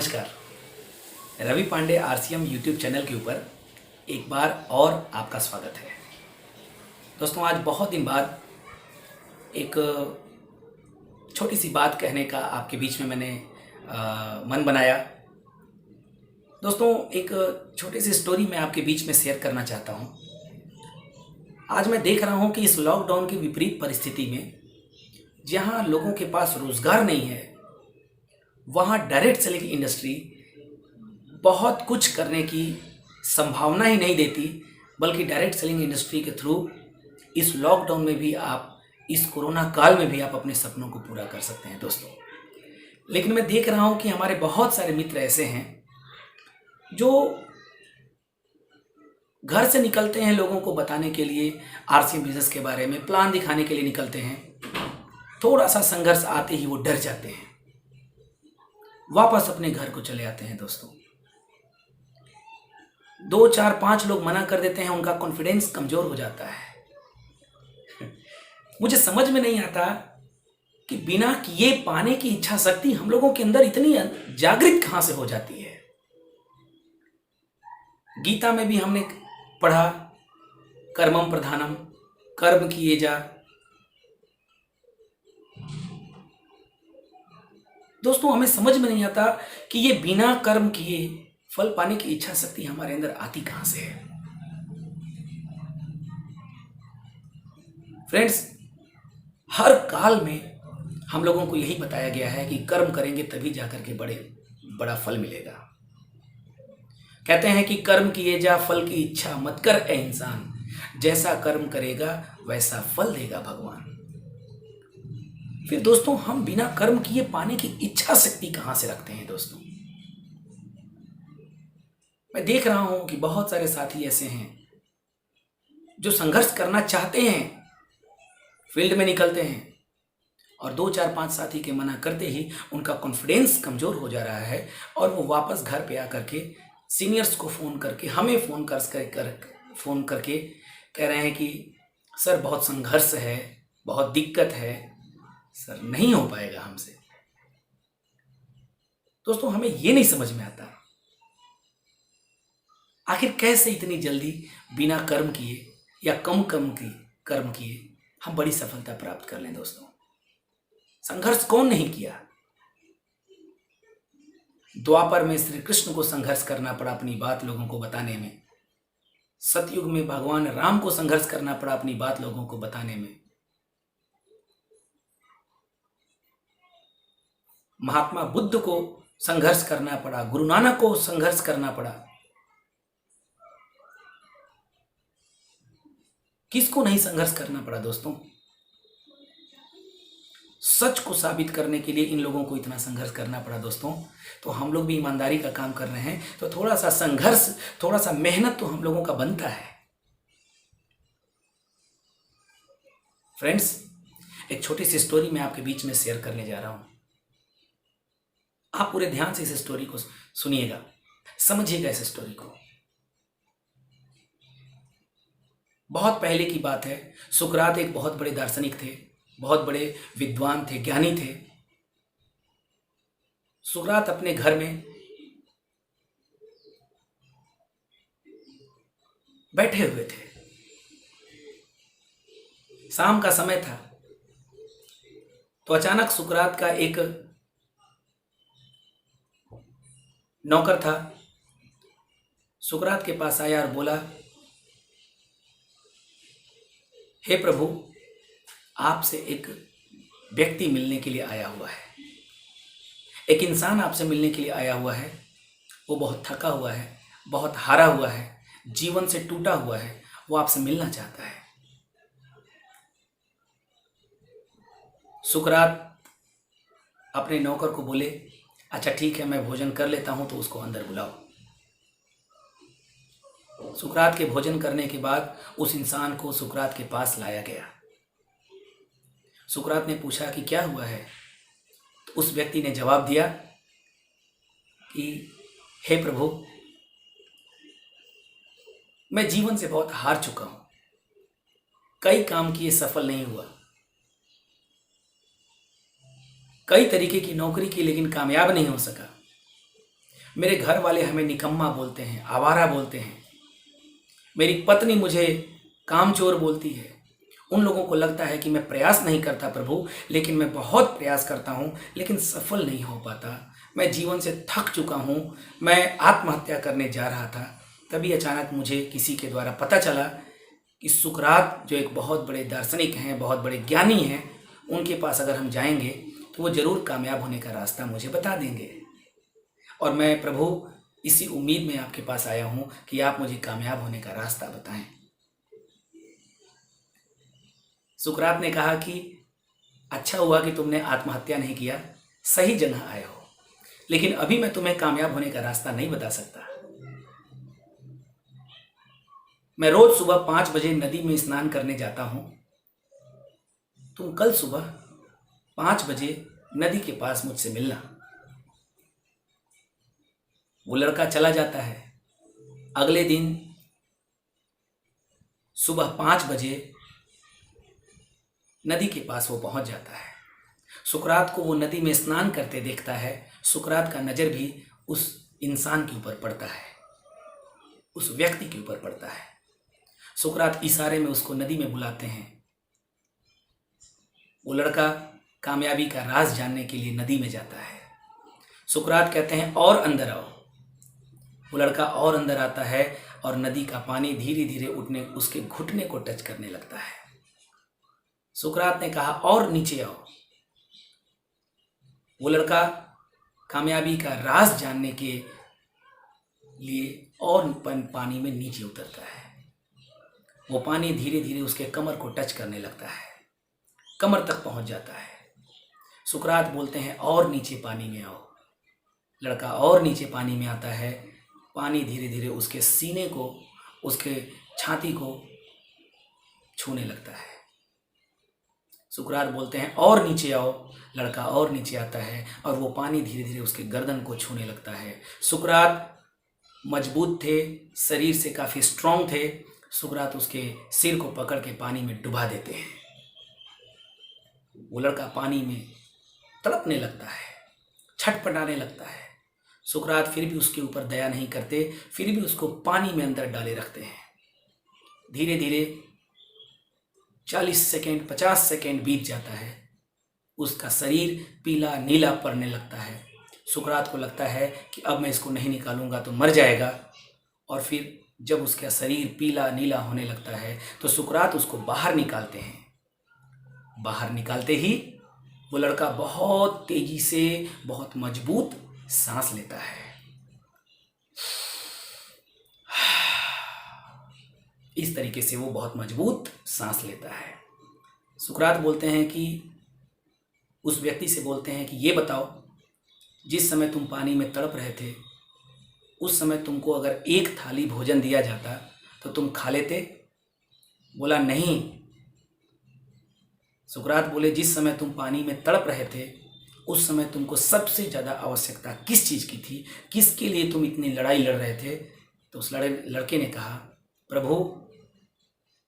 नमस्कार। Ravi Pandey RCM YouTube channel के ऊपर एक बार और आपका स्वागत है। दोस्तों, आज बहुत दिन बाद एक छोटी सी बात कहने का आपके बीच में मैंने मन बनाया। दोस्तों, एक छोटी सी स्टोरी मैं आपके बीच में शेयर करना चाहता हूँ। आज मैं देख रहा हूँ कि इस लॉकडाउन की विपरीत परिस्थिति में जहाँ लोगों के पास रोज़गार नहीं है, वहाँ डायरेक्ट सेलिंग इंडस्ट्री बहुत कुछ करने की संभावना ही नहीं देती, बल्कि डायरेक्ट सेलिंग इंडस्ट्री के थ्रू इस लॉकडाउन में भी आप, इस कोरोना काल में भी आप अपने सपनों को पूरा कर सकते हैं दोस्तों। लेकिन मैं देख रहा हूँ कि हमारे बहुत सारे मित्र ऐसे हैं जो घर से निकलते हैं लोगों को बताने के लिए, आरसीएम बिजनेस के बारे में प्लान दिखाने के लिए निकलते हैं। थोड़ा सा संघर्ष आते ही वो डर जाते हैं, वापस अपने घर को चले आते हैं दोस्तों। 2, 4, 5 लोग मना कर देते हैं, उनका कॉन्फिडेंस कमजोर हो जाता है। मुझे समझ में नहीं आता कि बिना किए पाने की इच्छा शक्ति हम लोगों के अंदर इतनी जागृत कहां से हो जाती है। गीता में भी हमने पढ़ा, कर्मम प्रधानम, कर्म किए जा। दोस्तों, हमें समझ में नहीं आता कि ये बिना कर्म किए फल पाने की इच्छा शक्ति हमारे अंदर आती कहां से है। फ्रेंड्स, हर काल में हम लोगों को यही बताया गया है कि कर्म करेंगे तभी जाकर के बड़ा फल मिलेगा। कहते हैं कि कर्म किए जा, फल की इच्छा मत कर ए इंसान, जैसा कर्म करेगा वैसा फल देगा भगवान। फिर दोस्तों, हम बिना कर्म किए पाने की इच्छा शक्ति कहां से रखते हैं दोस्तों। मैं देख रहा हूं कि बहुत सारे साथी ऐसे हैं जो संघर्ष करना चाहते हैं, फील्ड में निकलते हैं, और 2, 4, 5 साथी के मना करते ही उनका कॉन्फिडेंस कमजोर हो जा रहा है और वो वापस घर पे आकर के सीनियर्स को फ़ोन करके, हमें फ़ोन करके कह रहे हैं कि सर बहुत संघर्ष है, बहुत दिक्कत है सर, नहीं हो पाएगा हमसे। दोस्तों, हमें ये नहीं समझ में आता आखिर कैसे इतनी जल्दी बिना कर्म किए या कम कर्म किए हम बड़ी सफलता प्राप्त कर लें। दोस्तों, संघर्ष कौन नहीं किया। द्वापर में श्री कृष्ण को संघर्ष करना पड़ा अपनी बात लोगों को बताने में। सतयुग में भगवान राम को संघर्ष करना पड़ा अपनी बात लोगों को बताने में। महात्मा बुद्ध को संघर्ष करना पड़ा, गुरु नानक को संघर्ष करना पड़ा। किसको नहीं संघर्ष करना पड़ा दोस्तों। सच को साबित करने के लिए इन लोगों को इतना संघर्ष करना पड़ा दोस्तों। तो हम लोग भी ईमानदारी का काम कर रहे हैं, तो थोड़ा सा संघर्ष, थोड़ा सा मेहनत तो हम लोगों का बनता है। फ्रेंड्स, एक छोटी सी स्टोरी मैं आपके बीच में शेयर करने जा रहा हूं। आप पूरे ध्यान से इस स्टोरी को सुनिएगा, समझिएगा इस स्टोरी को। बहुत पहले की बात है। सुकरात एक बहुत बड़े दार्शनिक थे, बहुत बड़े विद्वान थे, ज्ञानी थे। सुकरात अपने घर में बैठे हुए थे। शाम का समय था, तो अचानक सुकरात का एक नौकर था, सुकरात के पास आया और बोला, हे प्रभु, आपसे एक व्यक्ति मिलने के लिए आया हुआ है, एक इंसान आपसे मिलने के लिए आया हुआ है। वो बहुत थका हुआ है, बहुत हारा हुआ है, जीवन से टूटा हुआ है, वो आपसे मिलना चाहता है। सुकरात अपने नौकर को बोले, अच्छा ठीक है, मैं भोजन कर लेता हूं, तो उसको अंदर बुलाओ। सुकरात के भोजन करने के बाद उस इंसान को सुकरात के पास लाया गया। सुकरात ने पूछा कि क्या हुआ है। तो उस व्यक्ति ने जवाब दिया कि हे प्रभु, मैं जीवन से बहुत हार चुका हूं, कई काम किए सफल नहीं हुआ, कई तरीके की नौकरी की लेकिन कामयाब नहीं हो सका। मेरे घर वाले हमें निकम्मा बोलते हैं, आवारा बोलते हैं। मेरी पत्नी मुझे कामचोर बोलती है। उन लोगों को लगता है कि मैं प्रयास नहीं करता प्रभु, लेकिन मैं बहुत प्रयास करता हूँ, लेकिन सफल नहीं हो पाता। मैं जीवन से थक चुका हूँ। मैं आत्महत्या करने जा रहा था, तभी अचानक मुझे किसी के द्वारा पता चला कि सुकरात जो एक बहुत बड़े दार्शनिक हैं, बहुत बड़े ज्ञानी हैं, उनके पास अगर हम जाएंगे तो वो ज़रूर कामयाब होने का रास्ता मुझे बता देंगे। और मैं प्रभु इसी उम्मीद में आपके पास आया हूँ कि आप मुझे कामयाब होने का रास्ता बताएं। सुकरात ने कहा कि अच्छा हुआ कि तुमने आत्महत्या नहीं किया, सही जगह आए हो, लेकिन अभी मैं तुम्हें कामयाब होने का रास्ता नहीं बता सकता। मैं रोज सुबह 5 बजे नदी में स्नान करने जाता हूं। तुम कल सुबह 5 बजे नदी के पास मुझसे मिलना। वो लड़का चला जाता है। अगले दिन सुबह 5 बजे नदी के पास वो पहुंच जाता है। सुकरात को वो नदी में स्नान करते देखता है। सुकरात का नज़र भी उस इंसान के ऊपर पड़ता है, उस व्यक्ति के ऊपर पड़ता है। सुकरात इशारे में उसको नदी में बुलाते हैं। वो लड़का कामयाबी का राज जानने के लिए नदी में जाता है। सुकरात कहते हैं और अंदर आओ। वो लड़का और अंदर आता है और नदी का पानी धीरे धीरे उठने उसके घुटने को टच करने लगता है। सुकरात ने कहा और नीचे आओ। वो लड़का कामयाबी का राज जानने के लिए और पानी में नीचे उतरता है। वो पानी धीरे धीरे उसके कमर को टच करने लगता है, कमर तक पहुंच जाता है। सुकरात बोलते हैं और नीचे पानी में आओ। लड़का और नीचे पानी में आता है। पानी धीरे धीरे उसके सीने को, उसके छाती को छूने लगता है। सुकरात बोलते हैं और नीचे आओ। लड़का और नीचे आता है और वो पानी धीरे धीरे उसके गर्दन को छूने लगता है। सुकरात मजबूत थे, शरीर से काफ़ी स्ट्रांग थे। सुकरात उसके सिर को पकड़ के पानी में डुबा देते हैं। वो लड़का पानी में तड़पने लगता है, छटपटाने लगता है। सुकरात फिर भी उसके ऊपर दया नहीं करते, फिर भी उसको पानी में अंदर डाले रखते हैं। धीरे धीरे 40 सेकेंड 50 सेकेंड बीत जाता है। उसका शरीर पीला नीला पड़ने लगता है। सुकरात को लगता है कि अब मैं इसको नहीं निकालूंगा तो मर जाएगा। और फिर जब उसका शरीर पीला नीला होने लगता है तो सुकरात उसको बाहर निकालते हैं। बाहर निकालते ही वो लड़का बहुत तेजी से, बहुत मजबूत सांस लेता है। इस तरीके से वो बहुत मजबूत सांस लेता है। सुकरात बोलते हैं कि उस व्यक्ति से बोलते हैं कि ये बताओ, जिस समय तुम पानी में तड़प रहे थे उस समय तुमको अगर एक थाली भोजन दिया जाता तो तुम खा लेते? बोला नहीं। सुकरात बोले जिस समय तुम पानी में तड़प रहे थे उस समय तुमको सबसे ज़्यादा आवश्यकता किस चीज़ की थी, किसके लिए तुम इतनी लड़ाई लड़ रहे थे? तो उस लड़के ने कहा प्रभु,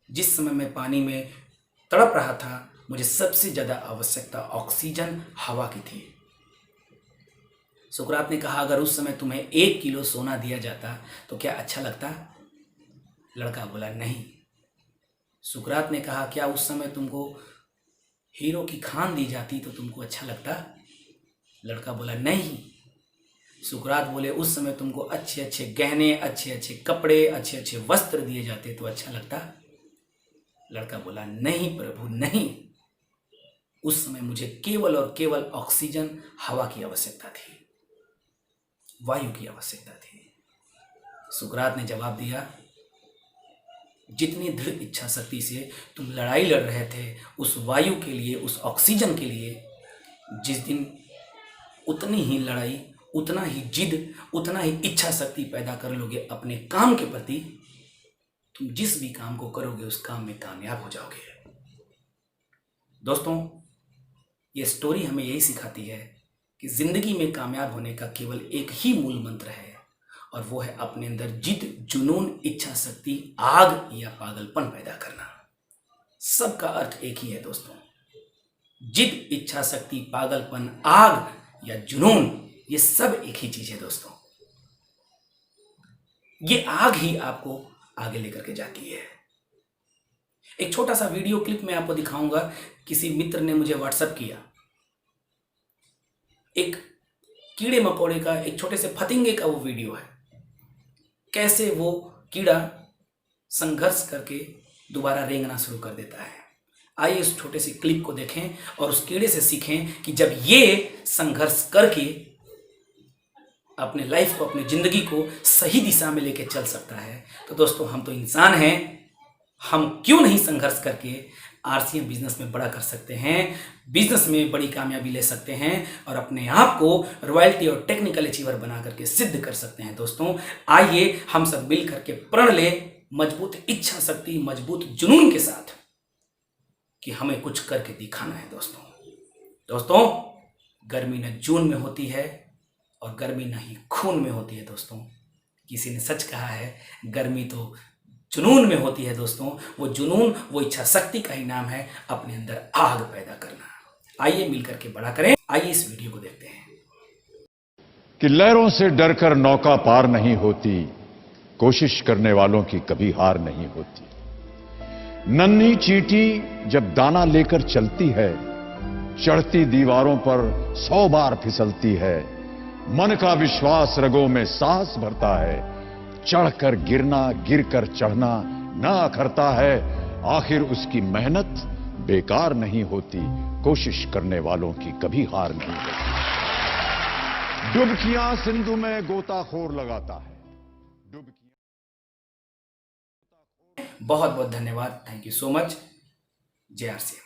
जिस समय मैं पानी में तड़प रहा था मुझे सबसे ज़्यादा आवश्यकता ऑक्सीजन, हवा की थी। सुकरात ने कहा अगर उस समय तुम्हें 1 किलो सोना दिया जाता तो क्या अच्छा लगता? लड़का बोला नहीं। सुकरात ने कहा क्या उस समय तुमको हीरो की खान दी जाती तो तुमको अच्छा लगता? लड़का बोला नहीं। सुकरात बोले उस समय तुमको अच्छे अच्छे गहने, अच्छे अच्छे कपड़े, अच्छे अच्छे वस्त्र दिए जाते तो अच्छा लगता? लड़का बोला नहीं प्रभु नहीं, उस समय मुझे केवल और केवल ऑक्सीजन, हवा की आवश्यकता थी, वायु की आवश्यकता थी। सुकरात ने जवाब दिया जितनी दृढ़ इच्छा शक्ति से तुम लड़ाई लड़ रहे थे उस वायु के लिए, उस ऑक्सीजन के लिए, जिस दिन उतनी ही लड़ाई, उतना ही जिद, उतना ही इच्छा शक्ति पैदा कर लोगे अपने काम के प्रति, तुम जिस भी काम को करोगे उस काम में कामयाब हो जाओगे। दोस्तों, ये स्टोरी हमें यही सिखाती है कि जिंदगी में कामयाब होने का केवल एक ही मूल मंत्र है और वो है अपने अंदर जिद, जुनून, इच्छा शक्ति, आग या पागलपन पैदा करना। सबका अर्थ एक ही है दोस्तों। जिद, इच्छा शक्ति, पागलपन, आग या जुनून, ये सब एक ही चीज है दोस्तों। ये आग ही आपको आगे लेकर के जाती है। एक छोटा सा वीडियो क्लिप मैं आपको दिखाऊंगा, किसी मित्र ने मुझे व्हाट्सएप किया। एक कीड़े मकोड़े का, एक छोटे से फतिंगे का वो वीडियो है, कैसे वो कीड़ा संघर्ष करके दोबारा रेंगना शुरू कर देता है। आइए उस छोटे से क्लिप को देखें और उस कीड़े से सीखें कि जब ये संघर्ष करके अपने लाइफ को, अपनी जिंदगी को सही दिशा में लेके चल सकता है, तो दोस्तों हम तो इंसान हैं, हम क्यों नहीं संघर्ष करके आरसीएम बिजनेस में बड़ा कर सकते हैं, बिजनेस में बड़ी कामयाबी ले सकते हैं और अपने आप को रॉयल्टी और टेक्निकल अचीवर बना करके सिद्ध कर सकते हैं। दोस्तों आइए हम सब मिल करके प्रण ले, मजबूत इच्छा शक्ति, मजबूत जुनून के साथ, कि हमें कुछ करके दिखाना है। दोस्तों गर्मी न जून में होती है और गर्मी न ही खून में होती है। दोस्तों किसी ने सच कहा है, गर्मी तो जुनून में होती है। दोस्तों वो जुनून, वो इच्छा शक्ति का ही नाम है अपने अंदर आग पैदा करना। आइए मिलकर के बड़ा करें। आइए इस वीडियो को देखते हैं। कि लहरों से डरकर नौका पार नहीं होती, कोशिश करने वालों की कभी हार नहीं होती। नन्ही चींटी जब दाना लेकर चलती है, चढ़ती दीवारों पर 100 बार फिसलती है। मन का विश्वास रगों में साहस भरता है, चढ़कर गिरना, गिरकर चढ़ना ना अखरता है। आखिर उसकी मेहनत बेकार नहीं होती, कोशिश करने वालों की कभी हार नहीं होती। डुबकियां सिंधु में गोताखोर लगाता है, डुबकियां। बहुत बहुत धन्यवाद। Thank you so much. जय आरसीएम।